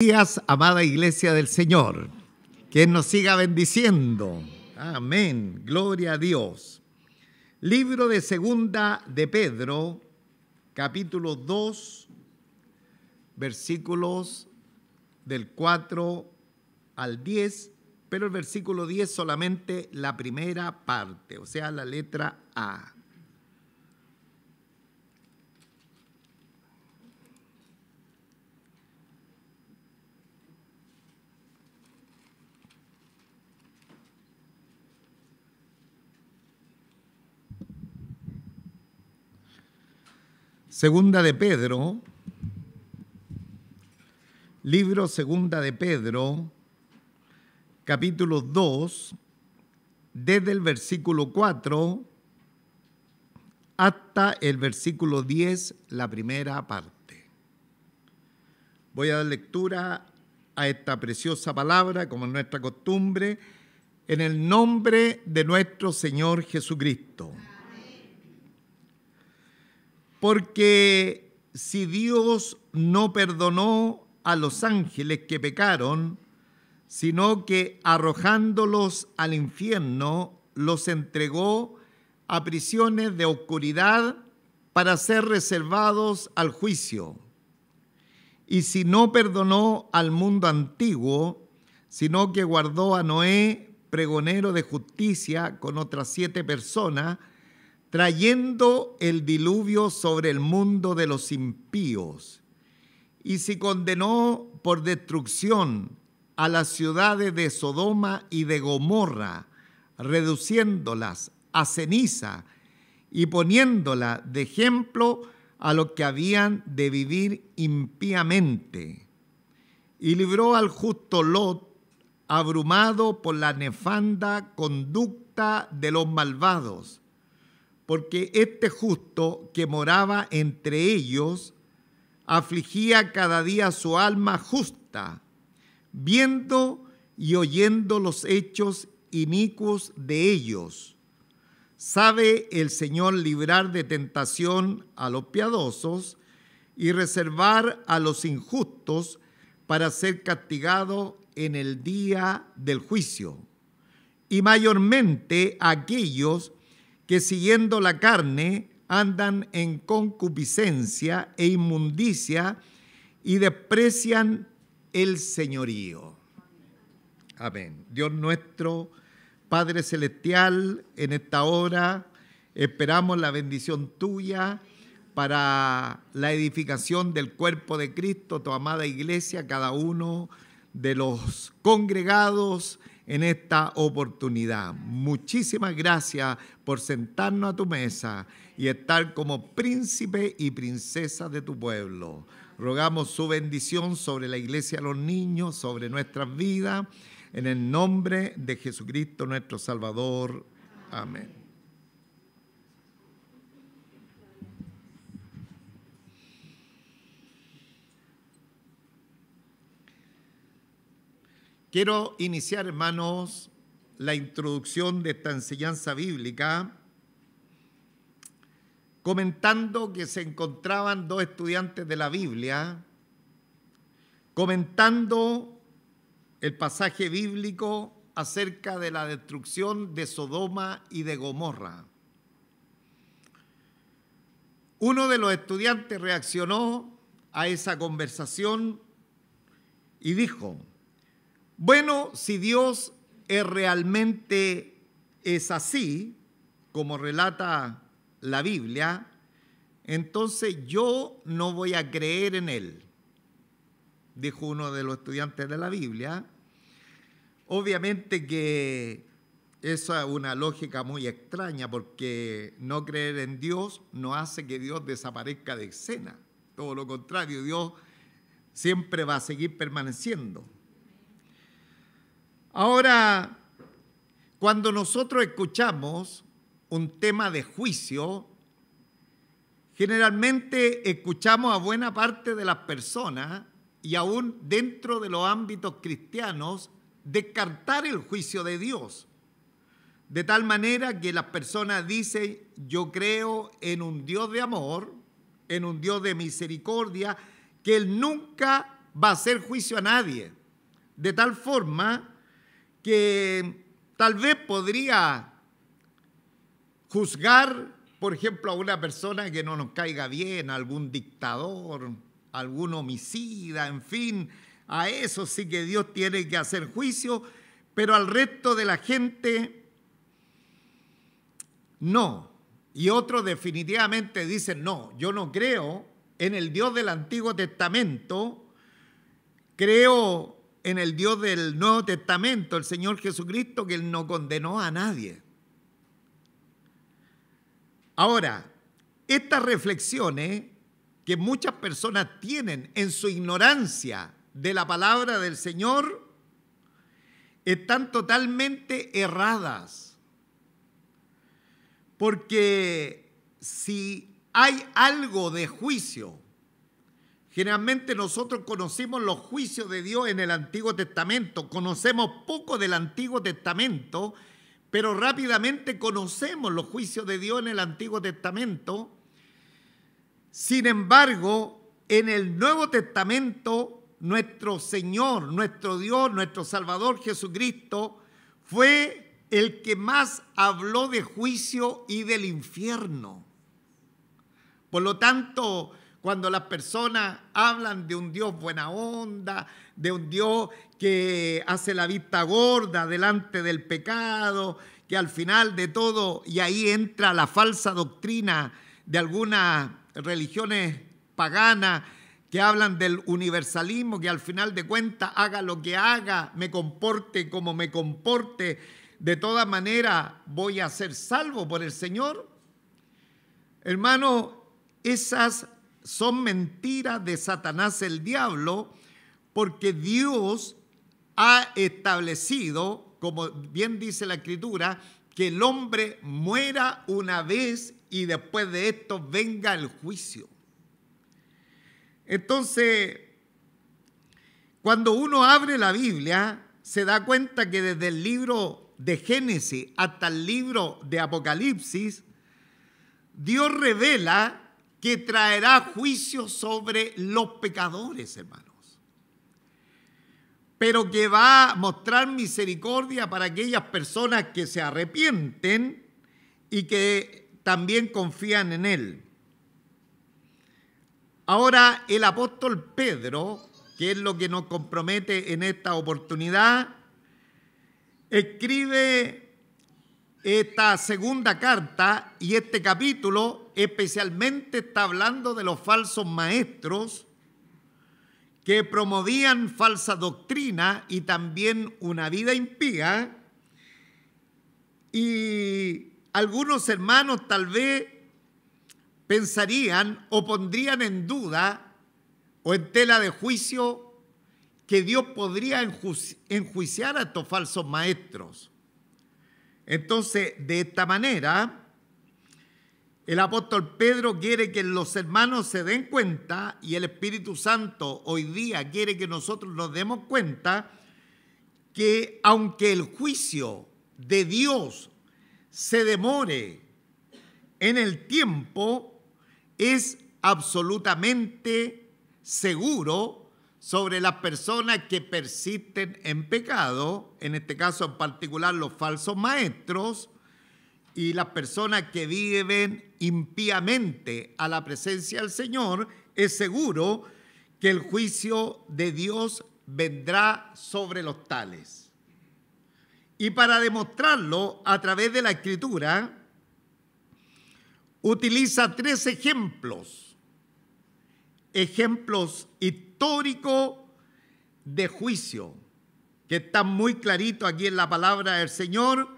Días, amada Iglesia del Señor, que nos siga bendiciendo. Amén, gloria a Dios. Libro de Segunda de Pedro, capítulo 2, versículos del 4 al 10, pero el versículo 10 solamente la primera parte, o sea, la letra A. Segunda de Pedro, libro Segunda de Pedro, capítulo 2, desde el versículo 4 hasta el versículo 10, la primera parte. Voy a dar lectura a esta preciosa palabra, como es nuestra costumbre, en el nombre de nuestro Señor Jesucristo. Porque si Dios no perdonó a los ángeles que pecaron, sino que arrojándolos al infierno, los entregó a prisiones de oscuridad para ser reservados al juicio. Y si no perdonó al mundo antiguo, sino que guardó a Noé, pregonero de justicia, con otras 7 personas, trayendo el diluvio sobre el mundo de los impíos. Y si condenó por destrucción a las ciudades de Sodoma y de Gomorra, reduciéndolas a ceniza y poniéndolas de ejemplo a los que habían de vivir impíamente. Y libró al justo Lot, abrumado por la nefanda conducta de los malvados, porque este justo que moraba entre ellos afligía cada día su alma justa, viendo y oyendo los hechos inicuos de ellos. Sabe el Señor librar de tentación a los piadosos y reservar a los injustos para ser castigados en el día del juicio, y mayormente a aquellos que siguiendo la carne andan en concupiscencia e inmundicia y desprecian el señorío. Amén. Dios nuestro, Padre Celestial, en esta hora esperamos la bendición tuya para la edificación del cuerpo de Cristo, tu amada iglesia, cada uno de los congregados en esta oportunidad. Muchísimas gracias por sentarnos a tu mesa y estar como príncipe y princesa de tu pueblo. Rogamos su bendición sobre la iglesia, los niños, sobre nuestras vidas, en el nombre de Jesucristo nuestro Salvador. Amén. Quiero iniciar, hermanos, la introducción de esta enseñanza bíblica comentando que se encontraban 2 estudiantes de la Biblia comentando el pasaje bíblico acerca de la destrucción de Sodoma y de Gomorra. Uno de los estudiantes reaccionó a esa conversación y dijo: bueno, si Dios realmente es así, como relata la Biblia, entonces yo no voy a creer en Él, dijo uno de los estudiantes de la Biblia. Obviamente que esa es una lógica muy extraña, porque no creer en Dios no hace que Dios desaparezca de escena. Todo lo contrario, Dios siempre va a seguir permaneciendo. Ahora, cuando nosotros escuchamos un tema de juicio, generalmente escuchamos a buena parte de las personas, y aún dentro de los ámbitos cristianos, descartar el juicio de Dios. De tal manera que las personas dicen: yo creo en un Dios de amor, en un Dios de misericordia, que Él nunca va a hacer juicio a nadie. De tal forma que tal vez podría juzgar, por ejemplo, a una persona que no nos caiga bien, a algún dictador, a algún homicida, en fin, a eso sí que Dios tiene que hacer juicio, pero al resto de la gente no. Y otros definitivamente dicen, no, yo no creo en el Dios del Antiguo Testamento, creo en el Dios del Nuevo Testamento, el Señor Jesucristo, que Él no condenó a nadie. Ahora, estas reflexiones que muchas personas tienen en su ignorancia de la palabra del Señor están totalmente erradas. Porque si hay algo de juicio, generalmente nosotros conocemos los juicios de Dios en el Antiguo Testamento, conocemos poco del Antiguo Testamento, pero rápidamente conocemos los juicios de Dios en el Antiguo Testamento. Sin embargo, en el Nuevo Testamento, nuestro Señor, nuestro Dios, nuestro Salvador Jesucristo fue el que más habló de juicio y del infierno. Por lo tanto, cuando las personas hablan de un Dios buena onda, de un Dios que hace la vista gorda delante del pecado, que al final de todo, y ahí entra la falsa doctrina de algunas religiones paganas que hablan del universalismo, que al final de cuentas haga lo que haga, me comporte como me comporte, de todas maneras voy a ser salvo por el Señor. Hermano, esas son mentiras de Satanás el diablo, porque Dios ha establecido, como bien dice la Escritura, que el hombre muera una vez y después de esto venga el juicio. Entonces, cuando uno abre la Biblia, se da cuenta que desde el libro de Génesis hasta el libro de Apocalipsis, Dios revela que traerá juicio sobre los pecadores, hermanos, pero que va a mostrar misericordia para aquellas personas que se arrepienten y que también confían en Él. Ahora, el apóstol Pedro, que es lo que nos compromete en esta oportunidad, escribe esta segunda carta, y este capítulo especialmente está hablando de los falsos maestros que promovían falsa doctrina y también una vida impía. Y algunos hermanos tal vez pensarían o pondrían en duda o en tela de juicio que Dios podría enjuiciar a estos falsos maestros. Entonces, de esta manera, el apóstol Pedro quiere que los hermanos se den cuenta, y el Espíritu Santo hoy día quiere que nosotros nos demos cuenta, que aunque el juicio de Dios se demore en el tiempo, es absolutamente seguro sobre las personas que persisten en pecado, en este caso en particular los falsos maestros, y las personas que viven impíamente a la presencia del Señor. Es seguro que el juicio de Dios vendrá sobre los tales. Y para demostrarlo, a través de la Escritura, utiliza 3 ejemplos históricos de juicio, que están muy claritos aquí en la palabra del Señor,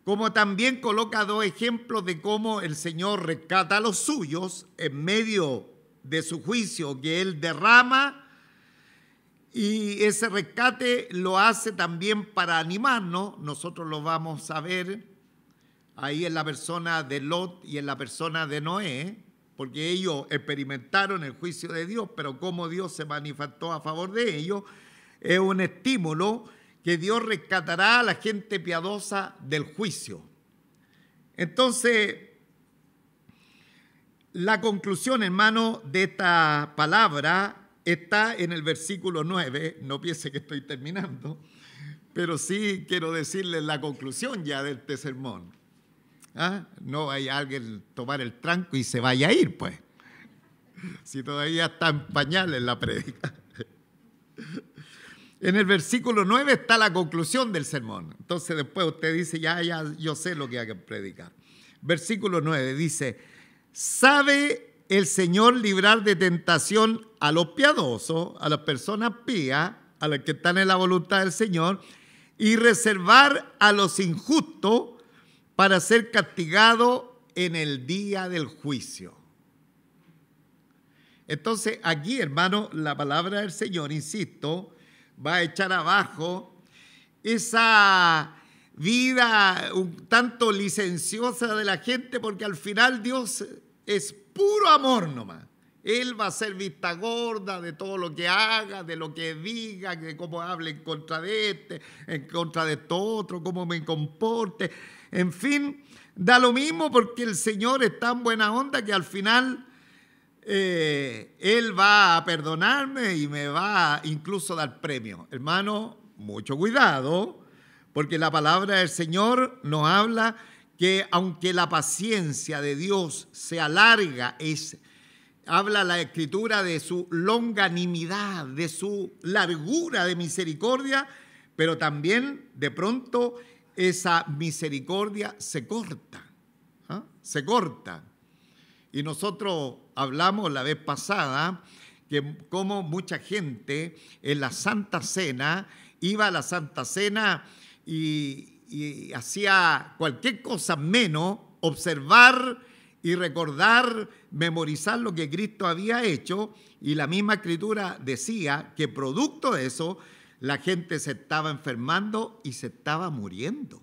como también coloca 2 ejemplos de cómo el Señor rescata a los suyos en medio de su juicio que Él derrama, y ese rescate lo hace también para animarnos. Nosotros lo vamos a ver ahí en la persona de Lot y en la persona de Noé, porque ellos experimentaron el juicio de Dios, pero cómo Dios se manifestó a favor de ellos, es un estímulo que Dios rescatará a la gente piadosa del juicio. Entonces, la conclusión, hermano, de esta palabra está en el versículo 9, no piense que estoy terminando, pero sí quiero decirles la conclusión ya de este sermón. ¿Ah? No vaya alguien tomar el tranco y se vaya a ir, pues, si todavía está en pañales la prédica. En el versículo 9 está la conclusión del sermón. Entonces después usted dice, ya, yo sé lo que hay que predicar. Versículo 9 dice, ¿sabe el Señor librar de tentación a los piadosos, a las personas pías, a los que están en la voluntad del Señor, y reservar a los injustos para ser castigados en el día del juicio? Entonces aquí, hermano, la palabra del Señor, insisto, va a echar abajo esa vida un tanto licenciosa de la gente, porque al final Dios es puro amor nomás. Él va a ser vista gorda de todo lo que haga, de lo que diga, de cómo hable en contra de este, en contra de esto otro, cómo me comporte. En fin, da lo mismo, porque el Señor es tan buena onda que al final Él va a perdonarme y me va incluso a dar premio. Hermano, mucho cuidado, porque la palabra del Señor nos habla que aunque la paciencia de Dios sea larga, habla la Escritura de su longanimidad, de su largura de misericordia, pero también de pronto esa misericordia se corta, ¿ah? Se corta. Y nosotros hablamos la vez pasada que como mucha gente en la Santa Cena iba a la Santa Cena y hacía cualquier cosa menos observar y recordar, memorizar lo que Cristo había hecho, y la misma Escritura decía que producto de eso la gente se estaba enfermando y se estaba muriendo.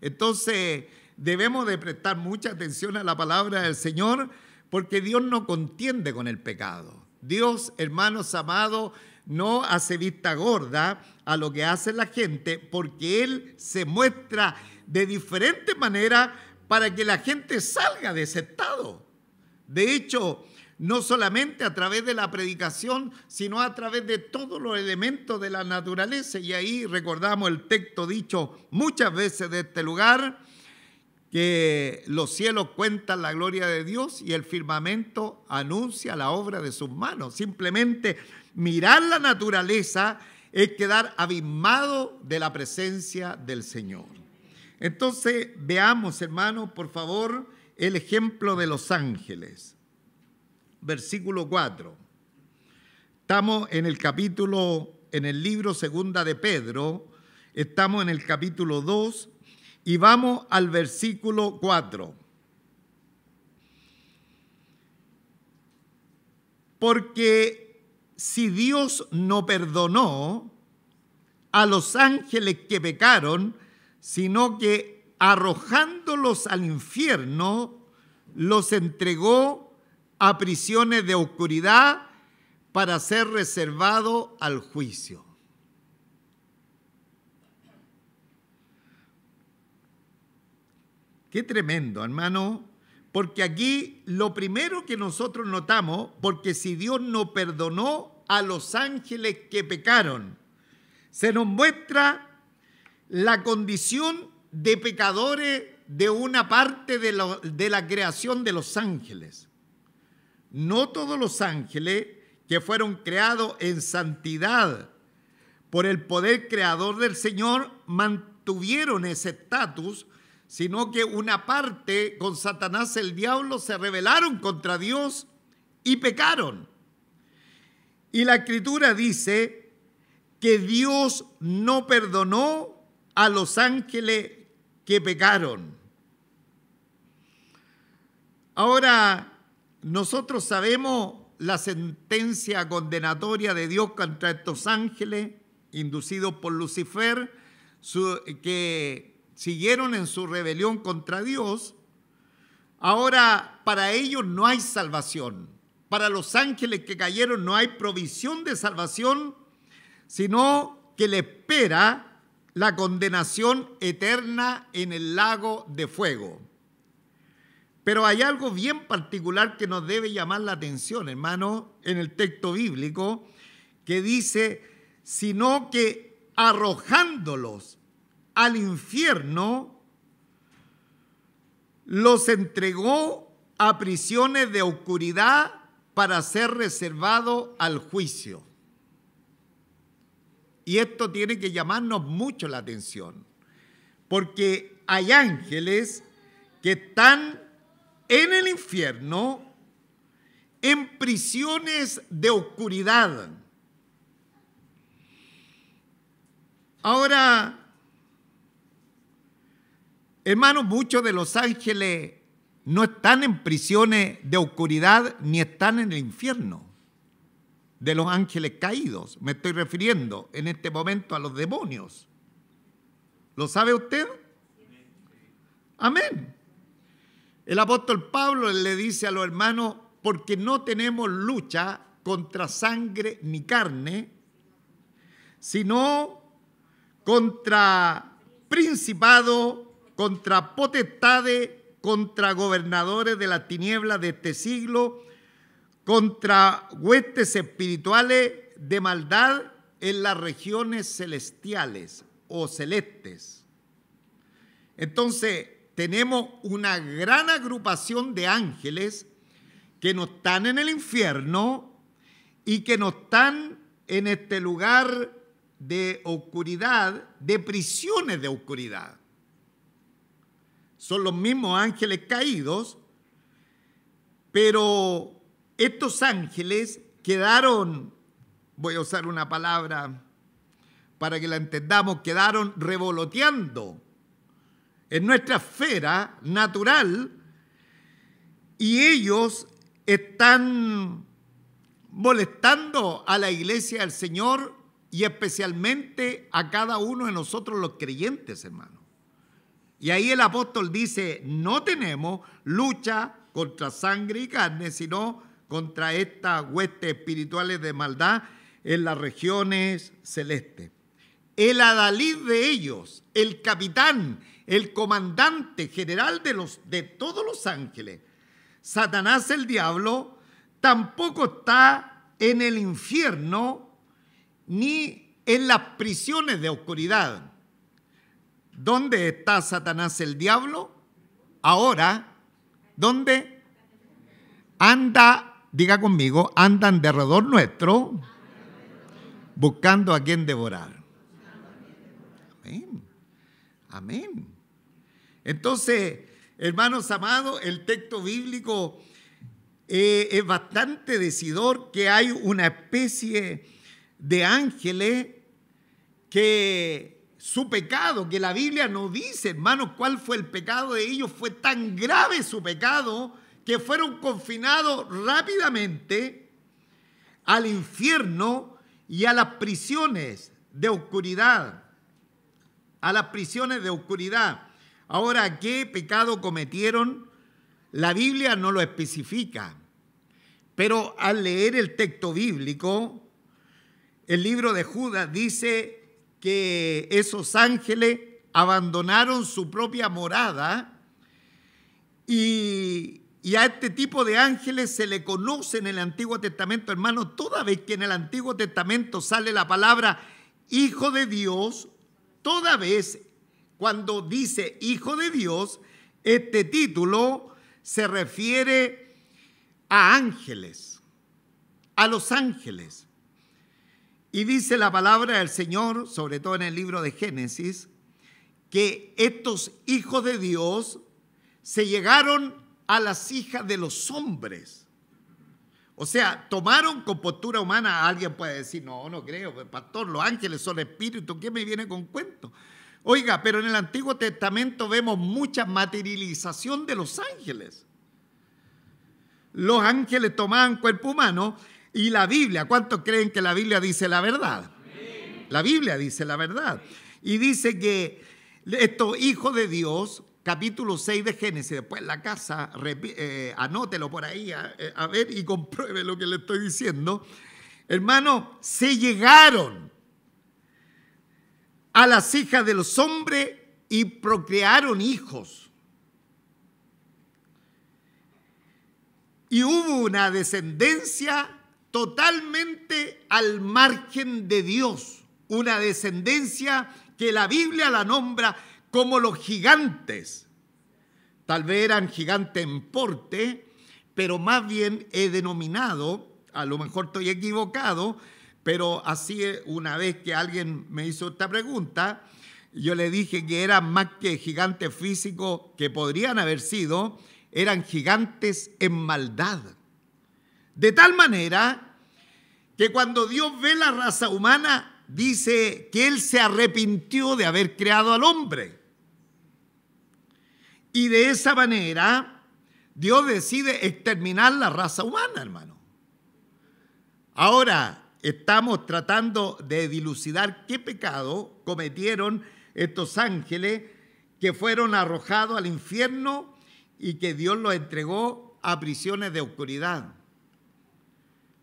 Entonces debemos de prestar mucha atención a la palabra del Señor, porque Dios no contiende con el pecado. Dios, hermanos amados, no hace vista gorda a lo que hace la gente, porque Él se muestra de diferentes maneras para que la gente salga de ese estado. De hecho, no solamente a través de la predicación, sino a través de todos los elementos de la naturaleza. Y ahí recordamos el texto dicho muchas veces de este lugar, que los cielos cuentan la gloria de Dios y el firmamento anuncia la obra de sus manos. Simplemente mirar la naturaleza es quedar abismado de la presencia del Señor. Entonces veamos, hermanos, por favor, el ejemplo de los ángeles. Versículo 4. Estamos en el libro segunda de Pedro, estamos en el capítulo 2, y vamos al versículo 4. Porque si Dios no perdonó a los ángeles que pecaron, sino que arrojándolos al infierno, los entregó a prisiones de oscuridad para ser reservados al juicio. Qué tremendo, hermano, porque aquí lo primero que nosotros notamos, porque si Dios no perdonó a los ángeles que pecaron, se nos muestra la condición de pecadores de una parte de la creación de los ángeles. No todos los ángeles que fueron creados en santidad por el poder creador del Señor mantuvieron ese estatus, sino que una parte con Satanás el diablo se rebelaron contra Dios y pecaron. Y la Escritura dice que Dios no perdonó a los ángeles que pecaron. Ahora, nosotros sabemos la sentencia condenatoria de Dios contra estos ángeles, inducidos por Lucifer, que siguieron en su rebelión contra Dios. Ahora, para ellos no hay salvación. Para los ángeles que cayeron no hay provisión de salvación, sino que le espera la condenación eterna en el lago de fuego. Pero hay algo bien particular que nos debe llamar la atención, hermano, en el texto bíblico, que dice, sino que arrojándolos al infierno, los entregó a prisiones de oscuridad para ser reservado al juicio. Y esto tiene que llamarnos mucho la atención, porque hay ángeles que están en el infierno, en prisiones de oscuridad. Ahora, hermanos, muchos de los ángeles no están en prisiones de oscuridad ni están en el infierno. De los ángeles caídos, me estoy refiriendo en este momento a los demonios. ¿Lo sabe usted? Amén. El apóstol Pablo le dice a los hermanos, porque no tenemos lucha contra sangre ni carne, sino contra principados, contra potestades, contra gobernadores de las tinieblas de este siglo, contra huestes espirituales de maldad en las regiones celestiales o celestes. Entonces, tenemos una gran agrupación de ángeles que no están en el infierno y que no están en este lugar de oscuridad, de prisiones de oscuridad. Son los mismos ángeles caídos, pero estos ángeles quedaron, voy a usar una palabra para que la entendamos, quedaron revoloteando en nuestra esfera natural y ellos están molestando a la iglesia del Señor y especialmente a cada uno de nosotros los creyentes, hermanos. Y ahí el apóstol dice, no tenemos lucha contra sangre y carne, sino contra estas huestes espirituales de maldad en las regiones celestes. El adalid de ellos, el capitán, el comandante general de todos los ángeles, Satanás el diablo, tampoco está en el infierno ni en las prisiones de oscuridad. ¿Dónde está Satanás el diablo? Ahora, ¿dónde? Anda, diga conmigo, anda en derredor nuestro, buscando a quien devorar. Amén. Amén. Entonces, hermanos amados, el texto bíblico es bastante decidor que hay una especie de ángeles que su pecado, que la Biblia no dice, hermanos, cuál fue el pecado de ellos, fue tan grave su pecado que fueron confinados rápidamente al infierno y a las prisiones de oscuridad. A las prisiones de oscuridad. Ahora, ¿qué pecado cometieron? La Biblia no lo especifica, pero al leer el texto bíblico, el libro de Judas dice que esos ángeles abandonaron su propia morada y a este tipo de ángeles se le conoce en el Antiguo Testamento, hermano, toda vez que en el Antiguo Testamento sale la palabra Hijo de Dios, toda vez cuando dice Hijo de Dios, este título se refiere a ángeles, a los ángeles. Y dice la palabra del Señor, sobre todo en el libro de Génesis, que estos hijos de Dios se llegaron a las hijas de los hombres. O sea, tomaron compostura humana. Alguien puede decir, no creo, pastor, los ángeles son espíritus, ¿qué me viene con cuento? Oiga, pero en el Antiguo Testamento vemos mucha materialización de los ángeles. Los ángeles tomaban cuerpo humano y la Biblia, ¿cuántos creen que la Biblia dice la verdad? Sí. La Biblia dice la verdad. Y dice que estos hijos de Dios, capítulo 6 de Génesis, después en la casa, anótelo por ahí, a ver y compruebe lo que le estoy diciendo. Hermano, se llegaron a las hijas de los hombres y procrearon hijos. y hubo una descendencia totalmente al margen de Dios, una descendencia que la Biblia la nombra como los gigantes. Tal vez eran gigantes en porte, pero más bien he denominado, a lo mejor estoy equivocado, pero así una vez que alguien me hizo esta pregunta, yo le dije que eran más que gigantes físicos que podrían haber sido, eran gigantes en maldad. De tal manera que cuando Dios ve la raza humana, dice que Él se arrepintió de haber creado al hombre. Y de esa manera, Dios decide exterminar la raza humana, hermano. Ahora, estamos tratando de dilucidar qué pecado cometieron estos ángeles que fueron arrojados al infierno y que Dios los entregó a prisiones de oscuridad.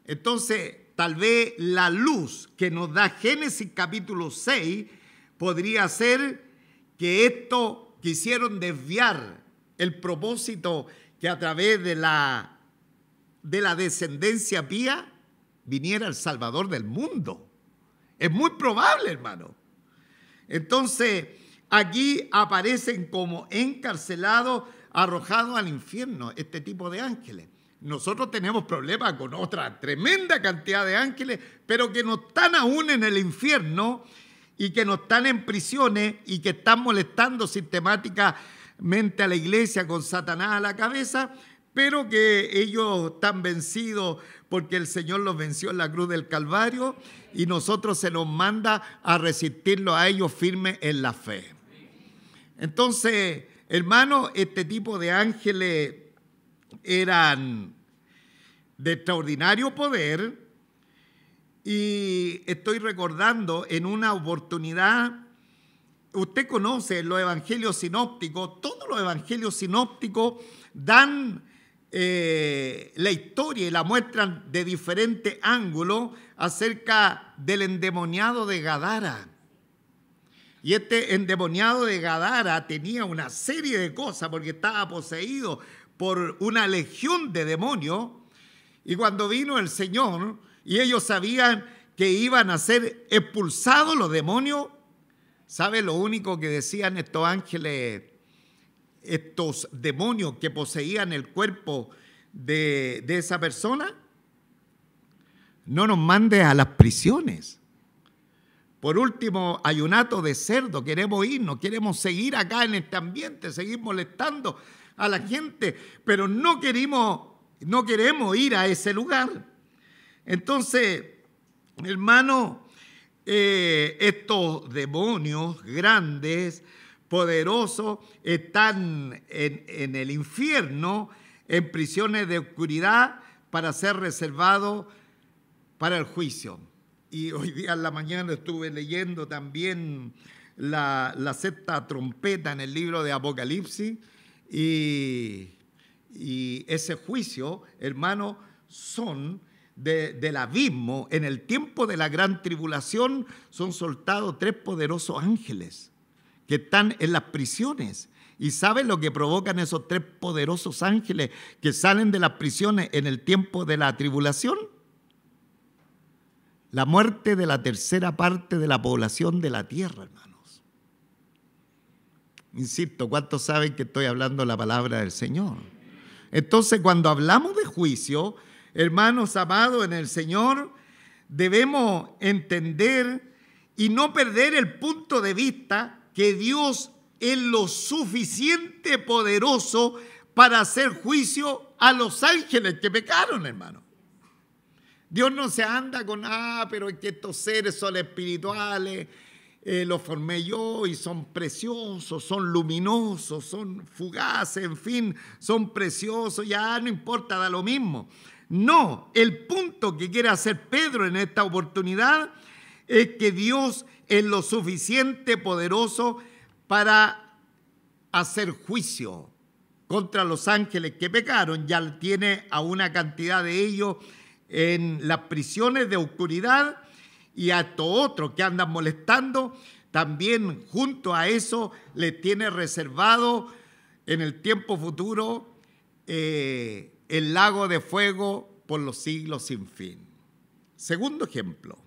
Entonces, tal vez la luz que nos da Génesis capítulo 6 podría ser que esto quisieron desviar el propósito que a través de la descendencia pía viniera el Salvador del mundo. Es muy probable, hermano. Entonces, aquí aparecen como encarcelados, arrojados al infierno, este tipo de ángeles. Nosotros tenemos problemas con otra tremenda cantidad de ángeles, pero que no están aún en el infierno y que no están en prisiones y que están molestando sistemáticamente a la iglesia con Satanás a la cabeza, pero que ellos están vencidos porque el Señor los venció en la cruz del Calvario y nosotros se nos manda a resistirlos a ellos firmes en la fe. Entonces, hermano, este tipo de ángeles eran de extraordinario poder y estoy recordando en una oportunidad, usted conoce los evangelios sinópticos, todos los evangelios sinópticos dan la historia y la muestran de diferentes ángulos acerca del endemoniado de Gadara. Y este endemoniado de Gadara tenía una serie de cosas porque estaba poseído por una legión de demonios. Y cuando vino el Señor y ellos sabían que iban a ser expulsados los demonios, ¿sabe lo único que decían estos ángeles, estos demonios que poseían el cuerpo de esa persona? No nos mandes a las prisiones. Por último, ayunato de cerdo, queremos irnos, queremos seguir acá en este ambiente, seguir molestando a la gente, pero no queremos ir a ese lugar. Entonces, hermano, estos demonios grandes, poderosos, están en el infierno, en prisiones de oscuridad para ser reservados para el juicio. Y hoy día en la mañana estuve leyendo también la sexta trompeta en el libro de Apocalipsis y ese juicio, hermano, son del abismo. En el tiempo de la gran tribulación son soltados 3 poderosos ángeles que están en las prisiones. ¿Y saben lo que provocan esos 3 poderosos ángeles que salen de las prisiones en el tiempo de la tribulación? La muerte de la tercera parte de la población de la tierra, hermanos. Insisto, ¿cuántos saben que estoy hablando la palabra del Señor? Entonces, cuando hablamos de juicio, hermanos amados en el Señor, debemos entender y no perder el punto de vista que Dios es lo suficiente poderoso para hacer juicio a los ángeles que pecaron, hermano. Dios no se anda con, pero es que estos seres son espirituales, los formé yo y son preciosos, son luminosos, son fugaces, en fin, son preciosos, ya no importa, da lo mismo. No, el punto que quiere hacer Pedro en esta oportunidad es que Dios es lo suficiente poderoso para hacer juicio contra los ángeles que pecaron. Ya tiene a una cantidad de ellos en las prisiones de oscuridad y a estos otros que andan molestando, también junto a eso les tiene reservado en el tiempo futuro el lago de fuego por los siglos sin fin. Segundo ejemplo.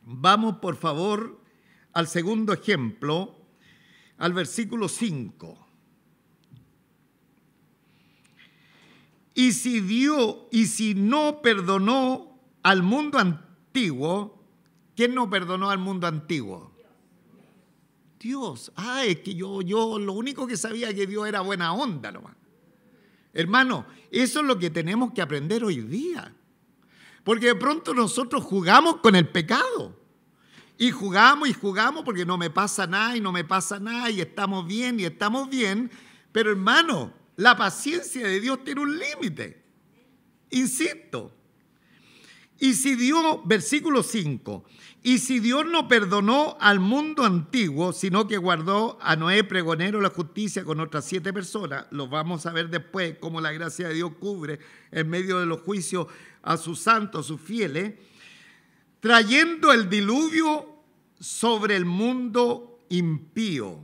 Vamos, por favor, al segundo ejemplo, al versículo 5. Y si no perdonó al mundo antiguo, ¿quién no perdonó al mundo antiguo? Dios. Es que yo lo único que sabía que Dios era buena onda nomás. Hermano, eso es lo que tenemos que aprender hoy día. Porque de pronto nosotros jugamos con el pecado. Y jugamos porque no me pasa nada y no me pasa nada y estamos bien. Pero hermano, la paciencia de Dios tiene un límite. Insisto. Y si Dios, versículo 5, y si Dios no perdonó al mundo antiguo, sino que guardó a Noé pregonero de la justicia con otras 7 personas, lo vamos a ver después, cómo la gracia de Dios cubre en medio de los juicios a sus santos, a sus fieles, trayendo el diluvio sobre el mundo impío.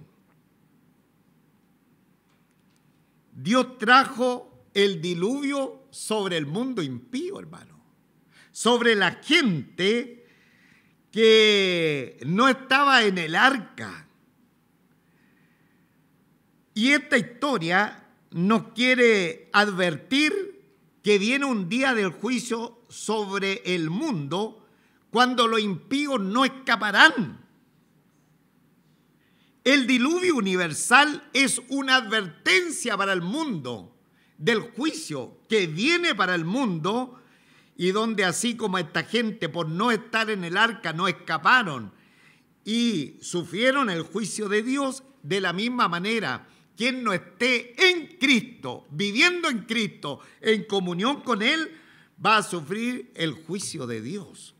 Dios trajo el diluvio sobre el mundo impío, hermano. Sobre la gente que no estaba en el arca. Y esta historia nos quiere advertir que viene un día del juicio sobre el mundo cuando los impíos no escaparán. El diluvio universal es una advertencia para el mundo del juicio que viene para el mundo, y donde así como esta gente por no estar en el arca no escaparon y sufrieron el juicio de Dios, de la misma manera, quien no esté en Cristo, viviendo en Cristo, en comunión con Él, va a sufrir el juicio de Dios.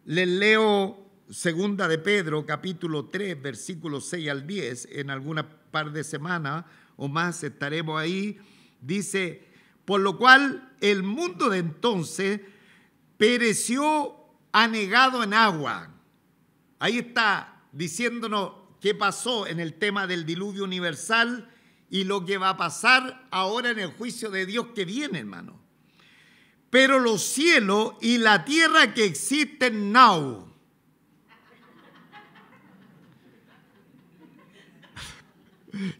Les leo segunda de Pedro, capítulo 3, versículos 6 al 10, en alguna par de semanas o más estaremos ahí. Dice: por lo cual el mundo de entonces pereció anegado en agua. Ahí está diciéndonos qué pasó en el tema del diluvio universal y lo que va a pasar ahora en el juicio de Dios que viene, hermano. Pero los cielos y la tierra que existen now,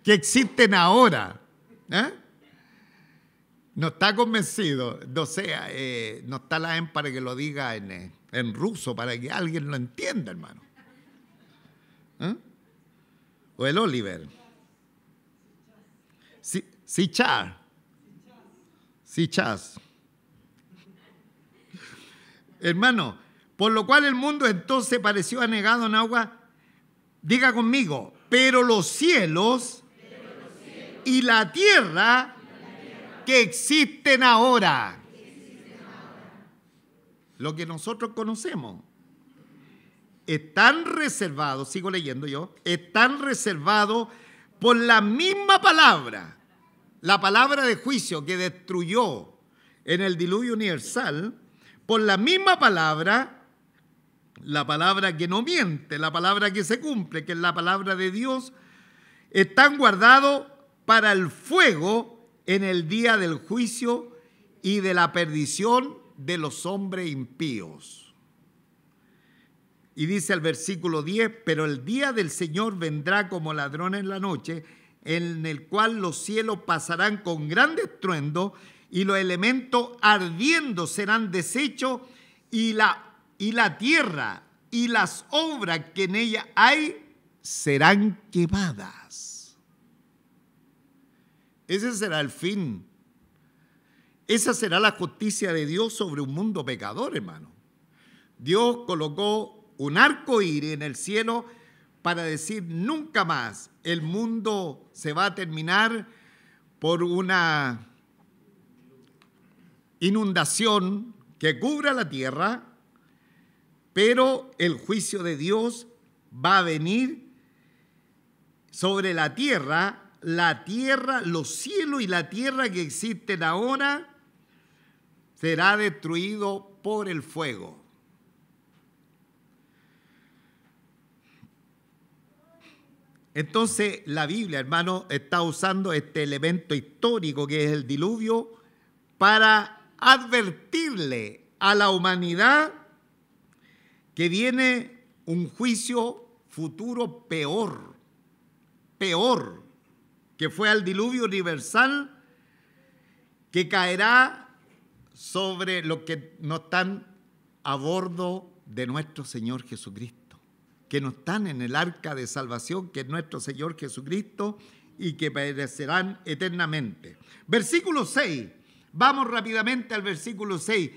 que existen ahora, no está convencido, no sé, no está la EM para que lo diga en ruso, para que alguien lo entienda, hermano. O el Oliver. Sichas. Hermano, por lo cual el mundo entonces pareció anegado en agua. Diga conmigo, pero los cielos y la tierra que existen ahora, lo que nosotros conocemos, están reservados, sigo leyendo yo, están reservados por la misma palabra, la palabra de juicio que destruyó en el diluvio universal, por la misma palabra, la palabra que no miente, la palabra que se cumple, que es la palabra de Dios, están guardados para el fuego en el día del juicio y de la perdición de los hombres impíos. Y dice el versículo 10, pero el día del Señor vendrá como ladrón en la noche, en el cual los cielos pasarán con gran estruendo y los elementos ardiendo serán deshechos y la tierra y las obras que en ella hay serán quemadas. Ese será el fin. Esa será la justicia de Dios sobre un mundo pecador, hermano. Dios colocó un arco iris en el cielo para decir nunca más el mundo se va a terminar por una inundación que cubra la tierra, pero el juicio de Dios va a venir sobre la tierra, los cielos y la tierra que existen ahora será destruido por el fuego. Entonces la Biblia, hermano, está usando este elemento histórico que es el diluvio para advertirle a la humanidad que viene un juicio futuro peor, que fue al diluvio universal, que caerá sobre los que no están a bordo de nuestro Señor Jesucristo, que no están en el arca de salvación, que es nuestro Señor Jesucristo, y que perecerán eternamente. Versículo 6, vamos rápidamente al versículo 6.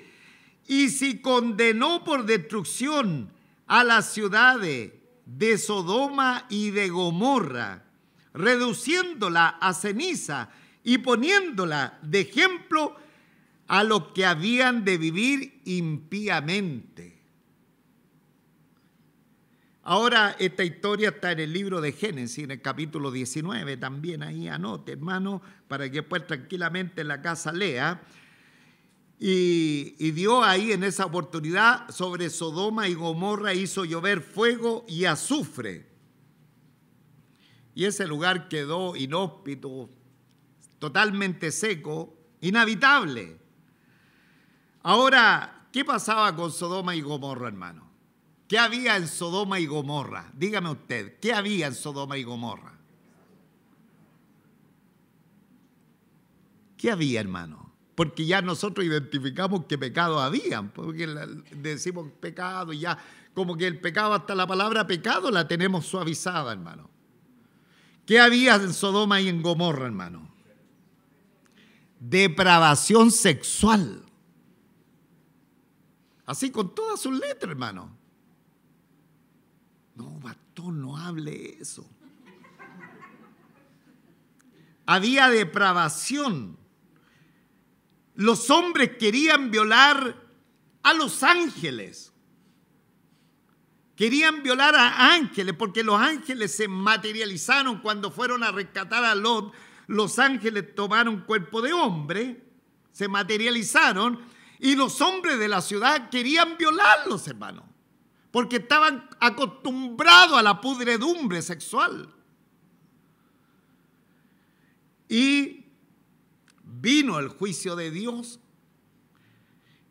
Y si condenó por destrucción a las ciudades de Sodoma y de Gomorra, reduciéndola a ceniza y poniéndola de ejemplo a los que habían de vivir impíamente. Ahora esta historia está en el libro de Génesis, en el capítulo 19, también ahí anote, hermano, para que pues tranquilamente en la casa lea. Y Dios ahí en esa oportunidad sobre Sodoma y Gomorra hizo llover fuego y azufre. Y ese lugar quedó inhóspito, totalmente seco, inhabitable. Ahora, ¿qué pasaba con Sodoma y Gomorra, hermano? ¿Qué había en Sodoma y Gomorra? Dígame usted, ¿qué había en Sodoma y Gomorra? ¿Qué había, hermano? Porque ya nosotros identificamos qué pecado había, porque decimos pecado y ya, como que el pecado, hasta la palabra pecado la tenemos suavizada, hermano. ¿Qué había en Sodoma y en Gomorra, hermano? Depravación sexual. Así con todas sus letras, hermano. No, pastor, no hable eso. Había depravación. Los hombres querían violar a los ángeles. Querían violar a ángeles porque los ángeles se materializaron cuando fueron a rescatar a Lot. Los ángeles tomaron cuerpo de hombre, se materializaron y los hombres de la ciudad querían violarlos, hermano, porque estaban acostumbrados a la pudredumbre sexual. Y vino el juicio de Dios.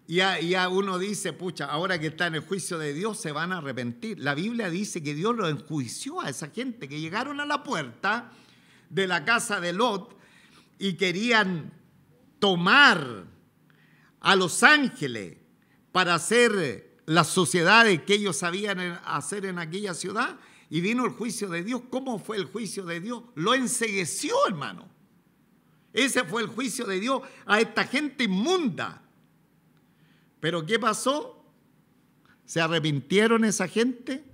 Y a uno dice, pucha, ahora que está en el juicio de Dios se van a arrepentir. La Biblia dice que Dios lo enjuició a esa gente que llegaron a la puerta de la casa de Lot y querían tomar a los ángeles para hacer las sociedades que ellos sabían hacer en aquella ciudad. Y vino el juicio de Dios. ¿Cómo fue el juicio de Dios? Lo encegueció, hermano. Ese fue el juicio de Dios a esta gente inmunda. ¿Pero qué pasó? ¿Se arrepintieron esa gente?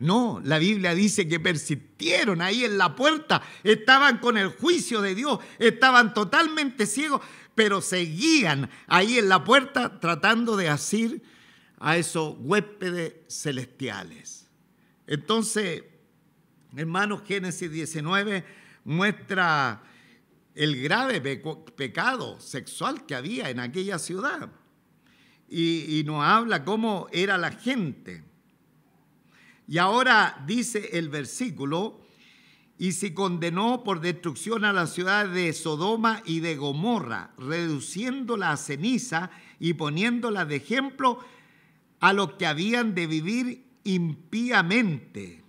No, la Biblia dice que persistieron ahí en la puerta, estaban con el juicio de Dios, estaban totalmente ciegos, pero seguían ahí en la puerta tratando de asir a esos huéspedes celestiales. Entonces, hermanos, Génesis 19 muestra el grave pecado sexual que había en aquella ciudad. Y nos habla cómo era la gente. Y ahora dice el versículo, y se condenó por destrucción a la ciudad de Sodoma y de Gomorra, reduciéndola a ceniza y poniéndola de ejemplo a los que habían de vivir impíamente.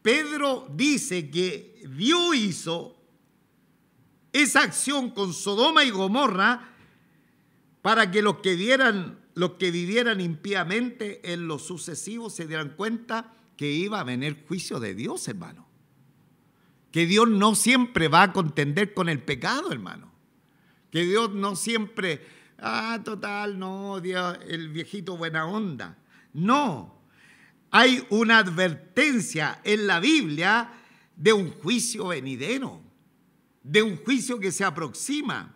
Pedro dice que Dios hizo esa acción con Sodoma y Gomorra para que los que vivieran impíamente en lo sucesivo se dieran cuenta que iba a venir juicio de Dios, hermano. Que Dios no siempre va a contender con el pecado, hermano. Que Dios no siempre, total, no, Dios, el viejito buena onda. No, hay una advertencia en la Biblia de un juicio venidero, de un juicio que se aproxima.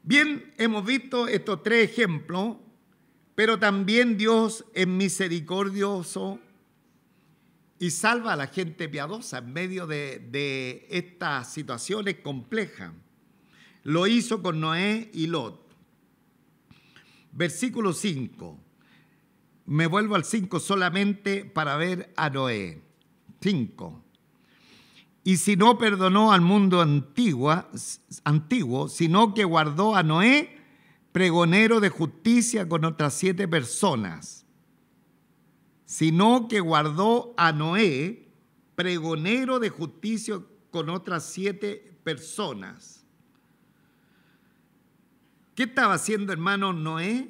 Bien, hemos visto estos tres ejemplos, pero también Dios es misericordioso y salva a la gente piadosa en medio de estas situaciones complejas. Lo hizo con Noé y Lot. Versículo 5. Me vuelvo al 5 solamente para ver a Noé. 5. Y si no perdonó al mundo antiguo, sino que guardó a Noé, pregonero de justicia, con otras 7 personas. Sino que guardó a Noé, pregonero de justicia, con otras 7 personas. ¿Qué estaba haciendo, hermano, Noé?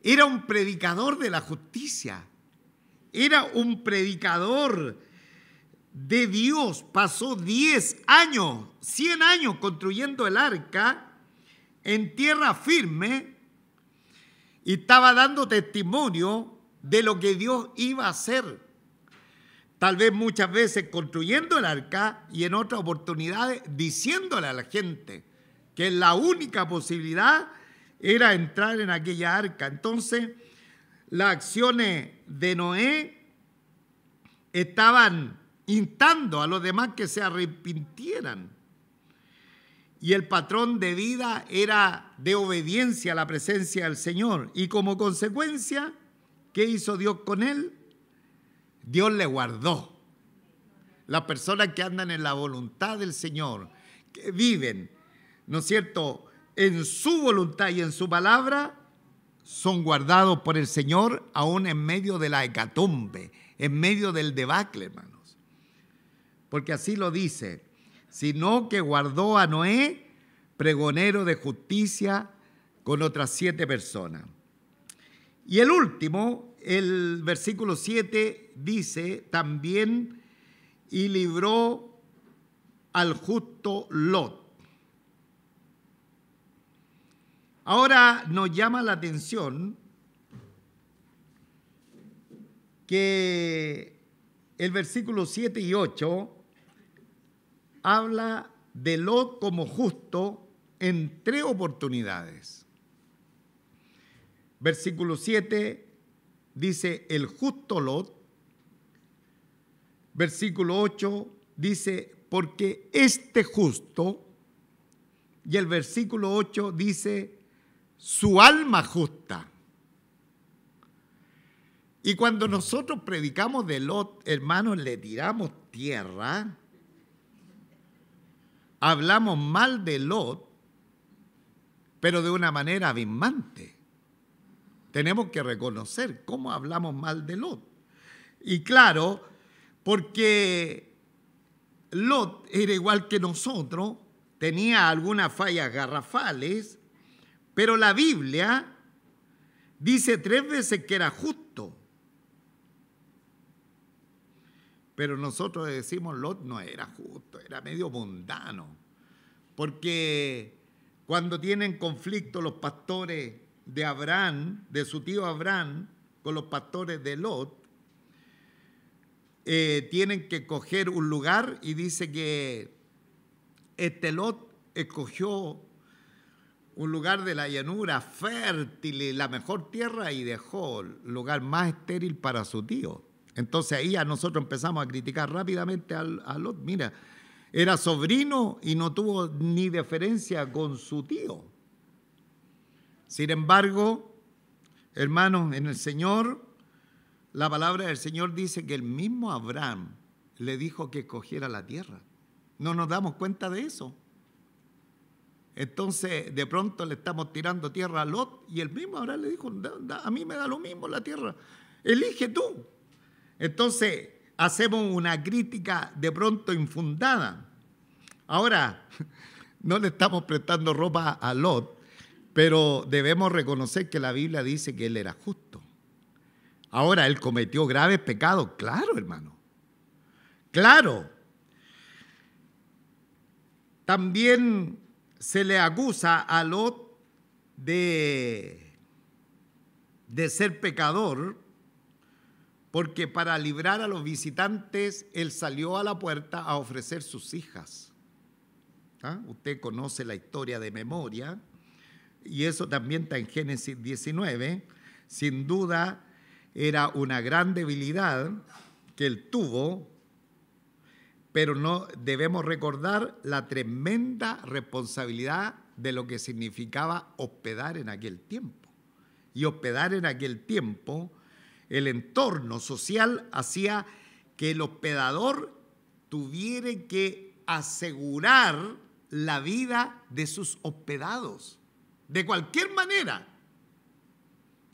Era un predicador de la justicia. Era un predicador de Dios. Pasó 10 años, 100 años construyendo el arca en tierra firme y estaba dando testimonio de lo que Dios iba a hacer. Tal vez muchas veces construyendo el arca y en otras oportunidades diciéndole a la gente que la única posibilidad era entrar en aquella arca. Entonces, las acciones de Noé estaban instando a los demás que se arrepintieran. Y el patrón de vida era de obediencia a la presencia del Señor. Y como consecuencia, ¿qué hizo Dios con él? Dios le guardó. Las personas que andan en la voluntad del Señor, que viven, ¿no es cierto?, en su voluntad y en su palabra, son guardados por el Señor aún en medio de la hecatombe, en medio del debacle, hermanos. Porque así lo dice, sino que guardó a Noé, pregonero de justicia, con otras 7 personas. Y el último, el versículo 7 dice también, y libró al justo Lot. Ahora nos llama la atención que el versículo 7 y 8 habla de Lot como justo en 3 oportunidades. Versículo 7 dice el justo Lot. Versículo 8 dice porque este justo. Y el versículo 8 dice su alma justa. Y cuando nosotros predicamos de Lot, hermanos, le tiramos tierra, hablamos mal de Lot, pero de una manera abismante. Tenemos que reconocer cómo hablamos mal de Lot. Y claro, porque Lot era igual que nosotros, tenía algunas fallas garrafales, pero la Biblia dice 3 veces que era justo. Pero nosotros decimos Lot no era justo, era medio mundano. Porque cuando tienen conflicto los pastores de Abraham, de su tío Abraham, con los pastores de Lot, tienen que coger un lugar y dice que Lot escogió un lugar de la llanura fértil, la mejor tierra, y dejó el lugar más estéril para su tío. Entonces ahí a nosotros empezamos a criticar rápidamente a Lot. Mira, era sobrino y no tuvo ni deferencia con su tío. Sin embargo, hermanos, en el Señor, la palabra del Señor dice que el mismo Abraham le dijo que escogiera la tierra. No nos damos cuenta de eso. Entonces, de pronto le estamos tirando tierra a Lot y el mismo Abraham le dijo, a mí me da lo mismo la tierra, elige tú. Entonces, hacemos una crítica de pronto infundada. Ahora, no le estamos prestando ropa a Lot, pero debemos reconocer que la Biblia dice que él era justo. Ahora, él cometió graves pecados, claro, hermano, claro. También se le acusa a Lot de ser pecador, porque para librar a los visitantes, él salió a la puerta a ofrecer sus hijas. ¿Ah? Usted conoce la historia de memoria, y eso también está en Génesis 19. Sin duda, era una gran debilidad que él tuvo, pero no debemos recordar la tremenda responsabilidad de lo que significaba hospedar en aquel tiempo. Y hospedar en aquel tiempo, el entorno social hacía que el hospedador tuviera que asegurar la vida de sus hospedados, de cualquier manera.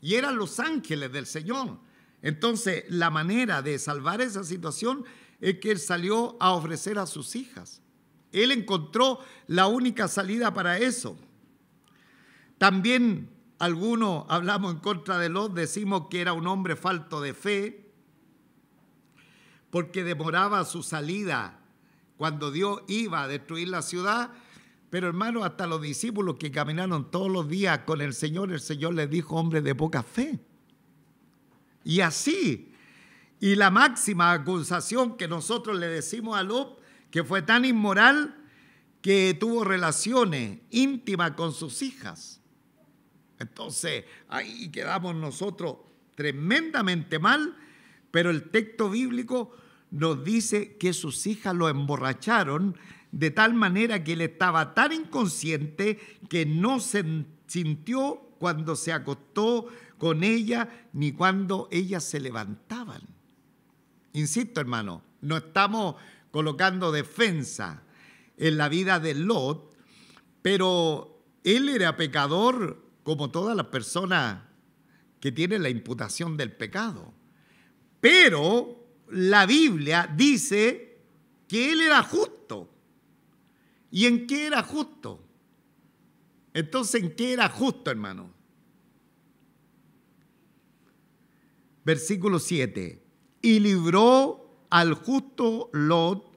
Y eran los ángeles del Señor. Entonces, la manera de salvar esa situación es que él salió a ofrecer a sus hijas. Él encontró la única salida para eso. También algunos hablamos en contra de Lot, decimos que era un hombre falto de fe, porque demoraba su salida cuando Dios iba a destruir la ciudad. Pero hermano, hasta los discípulos que caminaron todos los días con el Señor les dijo hombre de poca fe. Y así, y la máxima acusación que nosotros le decimos a Lot, que fue tan inmoral que tuvo relaciones íntimas con sus hijas. Entonces, ahí quedamos nosotros tremendamente mal, pero el texto bíblico nos dice que sus hijas lo emborracharon de tal manera que él estaba tan inconsciente que no se sintió cuando se acostó con ella ni cuando ellas se levantaban. Insisto, hermano, no estamos colocando defensa en la vida de Lot, pero él era pecador como todas las personas que tienen la imputación del pecado. Pero la Biblia dice que él era justo. ¿Y en qué era justo? Entonces, ¿en qué era justo, hermano? Versículo 7. Y libró al justo Lot,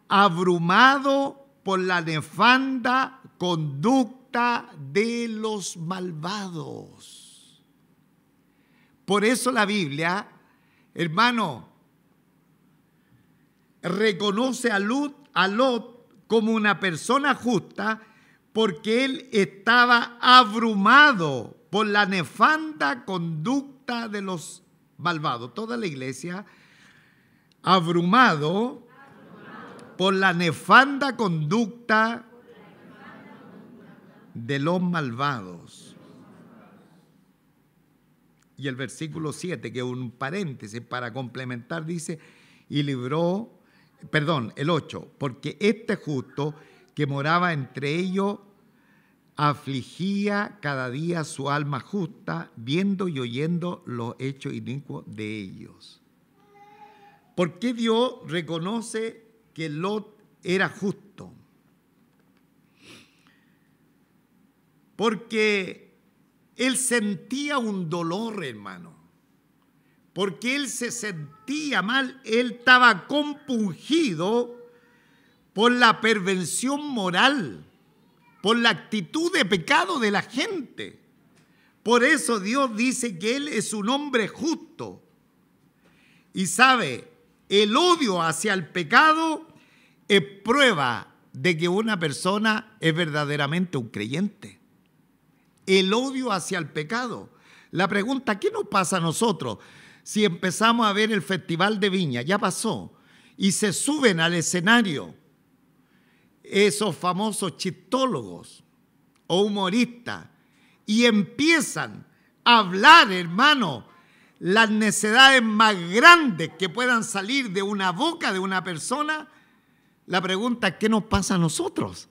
abrumado por la nefanda conducta de los malvados. Por eso la Biblia, hermano, reconoce a Lot como una persona justa, porque él estaba abrumado por la nefanda conducta de los malvados. Toda la iglesia, abrumado por la nefanda conducta de los malvados. Y el versículo 7, que es un paréntesis para complementar, dice, y libró, el 8, porque este justo que moraba entre ellos afligía cada día su alma justa, viendo y oyendo los hechos inicuos de ellos. ¿Por qué Dios reconoce que Lot era justo? Porque él sentía un dolor, hermano. Porque él se sentía mal, él estaba compungido por la perversión moral, por la actitud de pecado de la gente. Por eso Dios dice que él es un hombre justo. Y sabe, el odio hacia el pecado es prueba de que una persona es verdaderamente un creyente. El odio hacia el pecado. La pregunta, ¿qué nos pasa a nosotros si empezamos a ver el Festival de Viña? Ya pasó. Y se suben al escenario esos famosos chistólogos o humoristas y empiezan a hablar, hermano, las necedades más grandes que puedan salir de una boca de una persona. La pregunta es, ¿qué nos pasa a nosotros?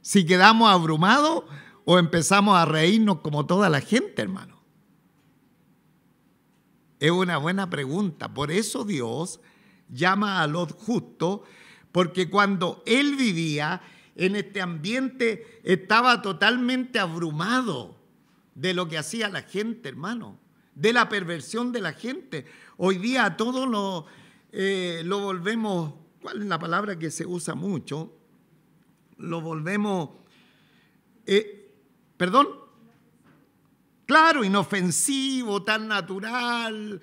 Si quedamos abrumados o empezamos a reírnos como toda la gente, hermano. Es una buena pregunta. Por eso Dios llama a Lot justo, porque cuando él vivía en este ambiente estaba totalmente abrumado de lo que hacía la gente, hermano, de la perversión de la gente. Hoy día a todos lo volvemos, ¿cuál es la palabra que se usa mucho? Lo volvemos, claro, inofensivo, tan natural.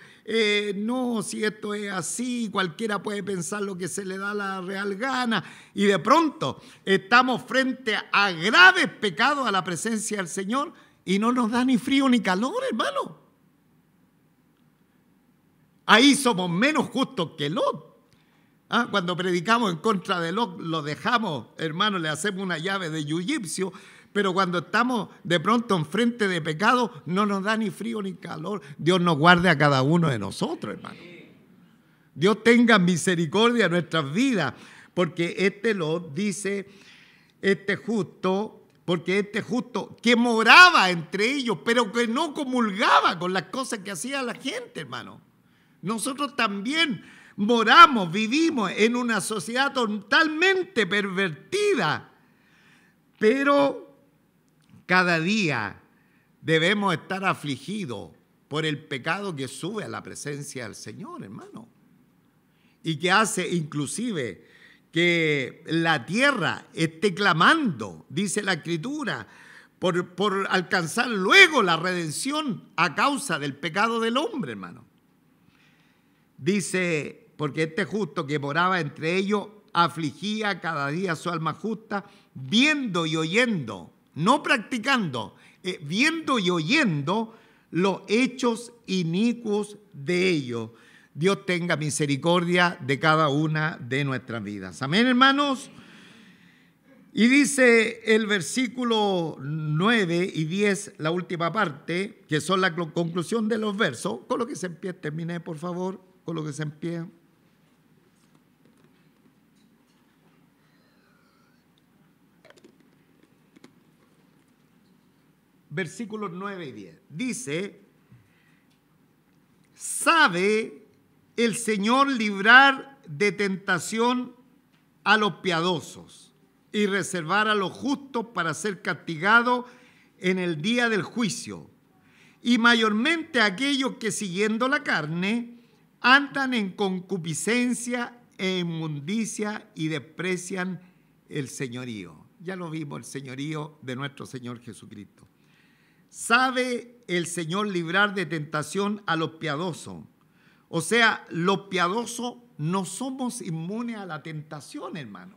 No, si esto es así, cualquiera puede pensar lo que se le da la real gana. Y de pronto estamos frente a graves pecados a la presencia del Señor y no nos da ni frío ni calor, hermano. Ahí somos menos justos que Lot. Cuando predicamos en contra de Lot, lo dejamos, hermano, le hacemos una llave de yuyipsio. Pero cuando estamos de pronto enfrente de pecado, no nos da ni frío ni calor. Dios nos guarde a cada uno de nosotros, hermano. Dios tenga misericordia de nuestras vidas, porque este Lot dice, porque este justo que moraba entre ellos, pero que no comulgaba con las cosas que hacía la gente, hermano. Nosotros también moramos, vivimos en una sociedad totalmente pervertida, pero cada día debemos estar afligidos por el pecado que sube a la presencia del Señor, hermano, y que hace inclusive que la tierra esté clamando, dice la Escritura, por alcanzar luego la redención a causa del pecado del hombre, hermano. Dice, porque este justo que moraba entre ellos afligía cada día su alma justa, viendo y oyendo, no practicando, viendo y oyendo los hechos inicuos de ellos. Dios tenga misericordia de cada una de nuestras vidas. Amén, hermanos. Y dice el versículo 9 y 10, la última parte, que son la conclusión de los versos. Colóquese en pie, terminé, por favor. Colóquese en pie. Versículos 9 y 10. Dice, ¿sabe el Señor librar de tentación a los piadosos y reservar a los justos para ser castigados en el día del juicio? Y mayormente a aquellos que siguiendo la carne andan en concupiscencia e inmundicia y desprecian el señorío. Ya lo vimos, el señorío de nuestro Señor Jesucristo. ¿Sabe el Señor librar de tentación a los piadosos? O sea, los piadosos no somos inmunes a la tentación, hermano.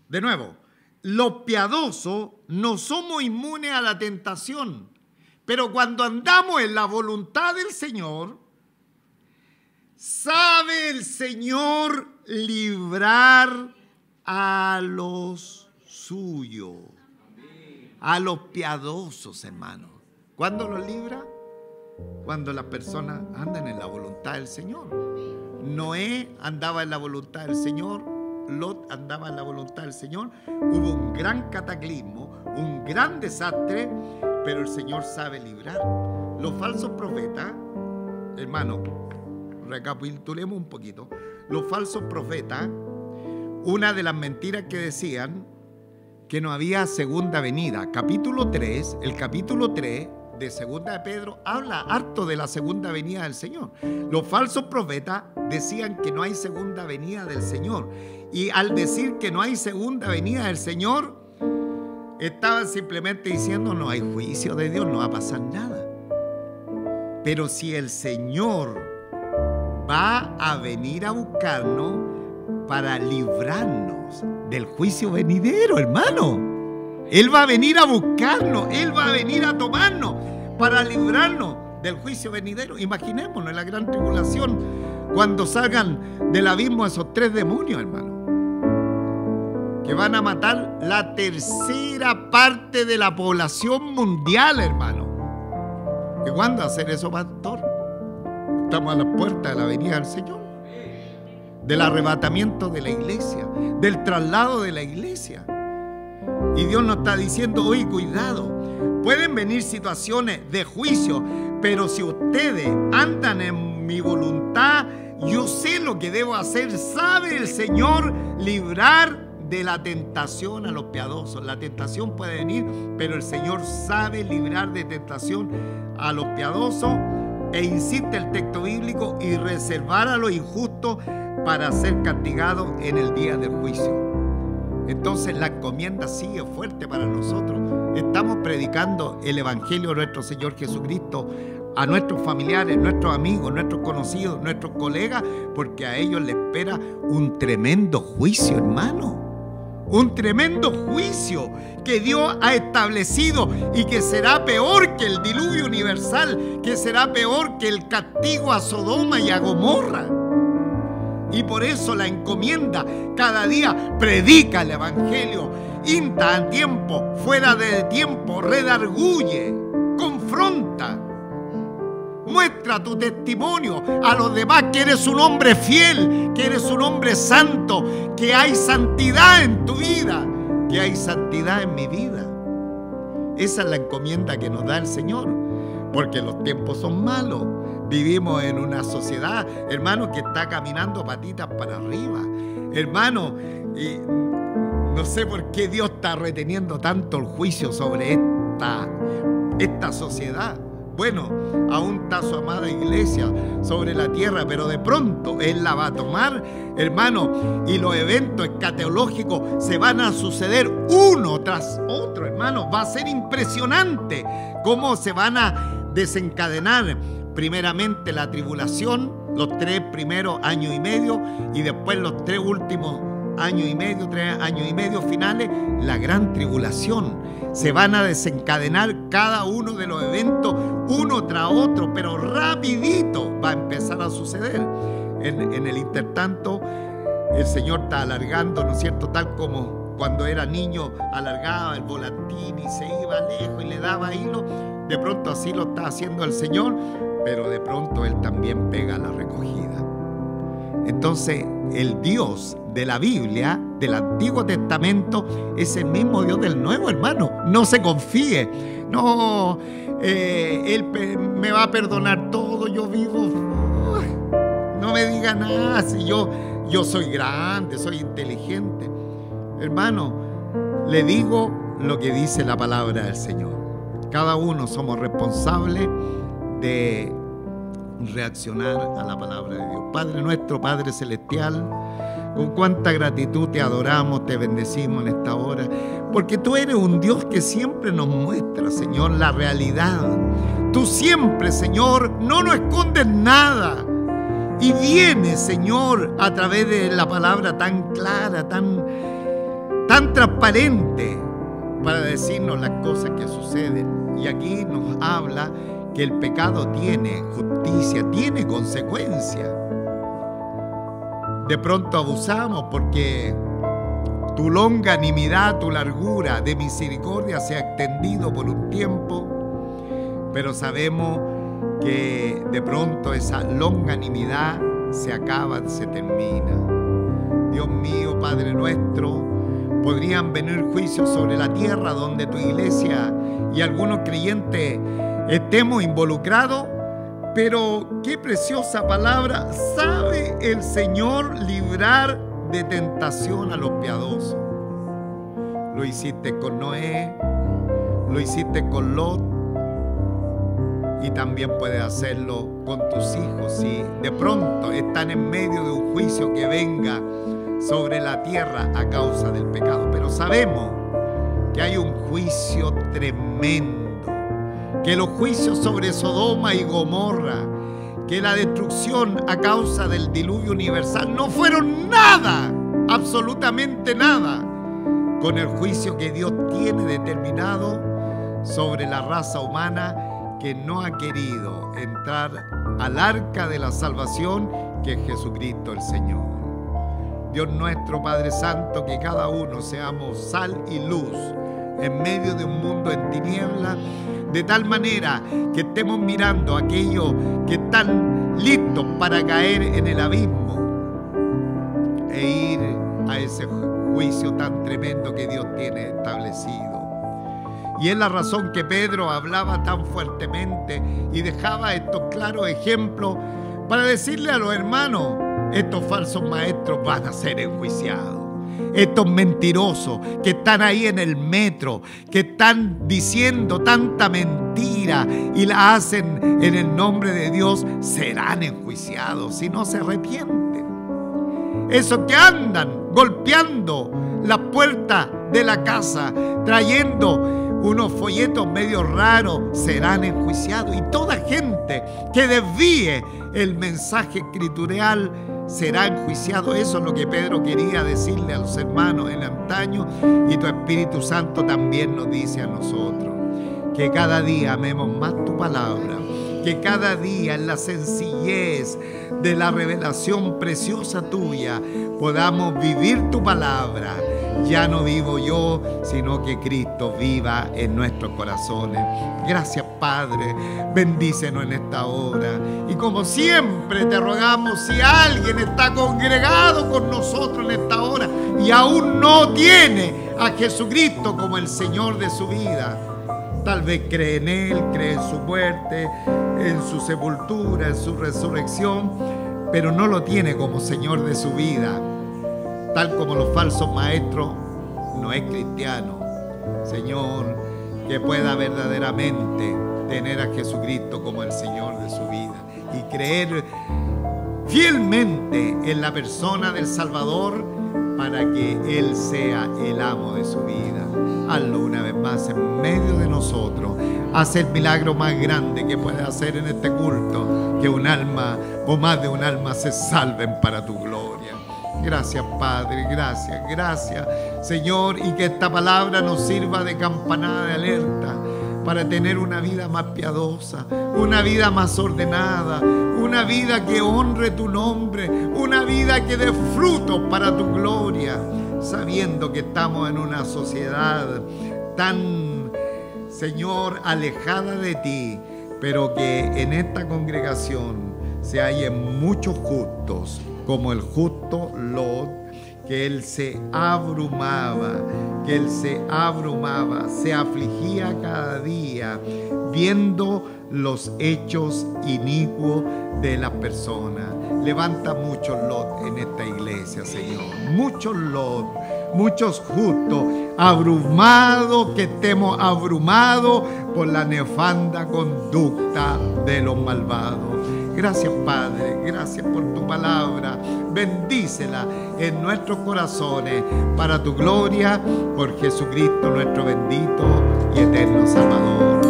De nuevo, los piadosos no somos inmunes a la tentación, pero cuando andamos en la voluntad del Señor, sabe el Señor librar a los suyos. A los piadosos, hermanos. ¿Cuándo los libra? Cuando las personas andan en la voluntad del Señor. Noé andaba en la voluntad del Señor, Lot andaba en la voluntad del Señor. Hubo un gran cataclismo, un gran desastre, pero el Señor sabe librar. Los falsos profetas, hermano, recapitulemos un poquito. Los falsos profetas, una de las mentiras que decían, que no había segunda venida. El capítulo 3 de segunda de Pedro habla harto de la segunda venida del Señor. Los falsos profetas decían que no hay segunda venida del Señor. Y al decir que no hay segunda venida del Señor, estaban simplemente diciendo no hay juicio de Dios, no va a pasar nada. Pero si el Señor va a venir a buscarnos para librarnos del juicio venidero, hermano. Él va a venir a buscarnos, Él va a venir a tomarnos para librarnos del juicio venidero. Imaginémonos en la gran tribulación, cuando salgan del abismo esos 3 demonios, hermano, que van a matar la tercera parte de la población mundial, hermano. ¿Y cuándo va a hacer eso, pastor? Estamos a las puertas de la venida del Señor, del arrebatamiento de la iglesia, del traslado de la iglesia. Y Dios nos está diciendo, oye, cuidado, pueden venir situaciones de juicio, pero si ustedes andan en mi voluntad, yo sé lo que debo hacer. Sabe el Señor librar de la tentación a los piadosos. La tentación puede venir, pero el Señor sabe librar de tentación a los piadosos, e insiste el texto bíblico, y reservar a los injustos para ser castigados en el día del juicio. Entonces la encomienda sigue fuerte para nosotros. Estamos predicando el Evangelio de nuestro Señor Jesucristo a nuestros familiares, nuestros amigos, nuestros conocidos, nuestros colegas, porque a ellos les espera un tremendo juicio, hermano. Un tremendo juicio que Dios ha establecido y que será peor que el diluvio universal, que será peor que el castigo a Sodoma y a Gomorra. Y por eso la encomienda cada día: predica el Evangelio, insta a tiempo, fuera de tiempo, redarguye. afronta. Muestra tu testimonio a los demás que eres un hombre fiel, que eres un hombre santo, que hay santidad en tu vida, que hay santidad en mi vida. Esa es la encomienda que nos da el Señor, porque los tiempos son malos. Vivimos en una sociedad, hermano, que está caminando patitas para arriba. Hermano, y no sé por qué Dios está reteniendo tanto el juicio sobre esta sociedad. Bueno, aún está su amada iglesia sobre la tierra, pero de pronto Él la va a tomar, hermano, y los eventos escatológicos se van a suceder uno tras otro, hermano. Va a ser impresionante cómo se van a desencadenar primeramente la tribulación, los 3 primeros años y medio, y después los 3 últimos años y medio, 3 años y medio finales, la gran tribulación. Se van a desencadenar cada uno de los eventos, uno tras otro, pero rapidito va a empezar a suceder. En el intertanto, el Señor está alargando, ¿no es cierto? Tal como cuando era niño alargaba el volantín y se iba lejos y le daba hilo. De pronto así lo está haciendo el Señor, pero de pronto Él también pega la recogida. Entonces, el Dios de la Biblia, del Antiguo Testamento, es el mismo Dios del Nuevo, hermano. No se confíe. No, Él me va a perdonar todo. Yo vivo. No me diga nada. Si yo soy grande, soy inteligente. Hermano, le digo lo que dice la palabra del Señor. Cada uno somos responsables de reaccionar a la palabra de Dios. Padre nuestro, Padre celestial, con cuánta gratitud te adoramos, te bendecimos en esta hora, porque tú eres un Dios que siempre nos muestra, Señor, la realidad. Tú siempre, Señor, no nos escondes nada, y vienes, Señor, a través de la palabra tan clara, tan transparente, para decirnos las cosas que suceden. Y aquí nos habla que el pecado tiene justicia, tiene consecuencia. De pronto abusamos porque tu longanimidad, tu largura de misericordia se ha extendido por un tiempo, pero sabemos que de pronto esa longanimidad se acaba, se termina. Dios mío, Padre nuestro, podrían venir juicios sobre la tierra donde tu iglesia y algunos creyentes estemos involucrados, pero qué preciosa palabra. Sabe el Señor librar de tentación a los piadosos. Lo hiciste con Noé, lo hiciste con Lot, y también puedes hacerlo con tus hijos si de pronto están en medio de un juicio que venga sobre la tierra a causa del pecado. Pero sabemos que hay un juicio tremendo, que los juicios sobre Sodoma y Gomorra, que la destrucción a causa del diluvio universal no fueron nada, absolutamente nada, con el juicio que Dios tiene determinado sobre la raza humana que no ha querido entrar al arca de la salvación, que es Jesucristo el Señor. Dios nuestro, Padre Santo, que cada uno seamos sal y luz en medio de un mundo en tinieblas, de tal manera que estemos mirando a aquellos que están listos para caer en el abismo e ir a ese juicio tan tremendo que Dios tiene establecido. Y es la razón que Pedro hablaba tan fuertemente y dejaba estos claros ejemplos para decirle a los hermanos: estos falsos maestros van a ser enjuiciados. Estos mentirosos que están ahí en el metro, que están diciendo tanta mentira y la hacen en el nombre de Dios, serán enjuiciados si no se arrepienten. Esos que andan golpeando las puertas de la casa, trayendo unos folletos medio raros, serán enjuiciados. Y toda gente que desvíe el mensaje escritural será enjuiciado. Eso es lo que Pedro quería decirle a los hermanos en antaño, y tu Espíritu Santo también nos dice a nosotros que cada día amemos más tu palabra, que cada día en la sencillez de la revelación preciosa tuya podamos vivir tu palabra, ya no vivo yo, sino que Cristo viva en nuestros corazones. Gracias, Padre, bendícenos en esta hora. Y como siempre te rogamos, si alguien está congregado con nosotros en esta hora y aún no tiene a Jesucristo como el Señor de su vida, tal vez cree en Él, cree en su muerte, en su sepultura, en su resurrección, pero no lo tiene como Señor de su vida, tal como los falsos maestros, no es cristiano. Señor, que pueda verdaderamente tener a Jesucristo como el Señor de su vida y creer fielmente en la persona del Salvador para que Él sea el amo de su vida. Hazlo una vez más en medio de nosotros. Haz el milagro más grande que puedes hacer en este culto, que un alma o más de un alma se salven para tu gloria. Gracias, Padre, gracias, Señor, y que esta palabra nos sirva de campanada de alerta para tener una vida más piadosa, una vida más ordenada, una vida que honre tu nombre, una vida que dé frutos para tu gloria, sabiendo que estamos en una sociedad tan, Señor, alejada de ti, pero que en esta congregación se hallen muchos justos, como el justo Lot, que él se abrumaba, se afligía cada día viendo los hechos inicuos de las personas. Levanta muchos Lot en esta iglesia, Señor. Muchos Lot, muchos justos, abrumados, que estemos abrumados por la nefanda conducta de los malvados. Gracias, Padre, gracias por tu palabra. Bendícela en nuestros corazones para tu gloria, por Jesucristo nuestro bendito y eterno Salvador.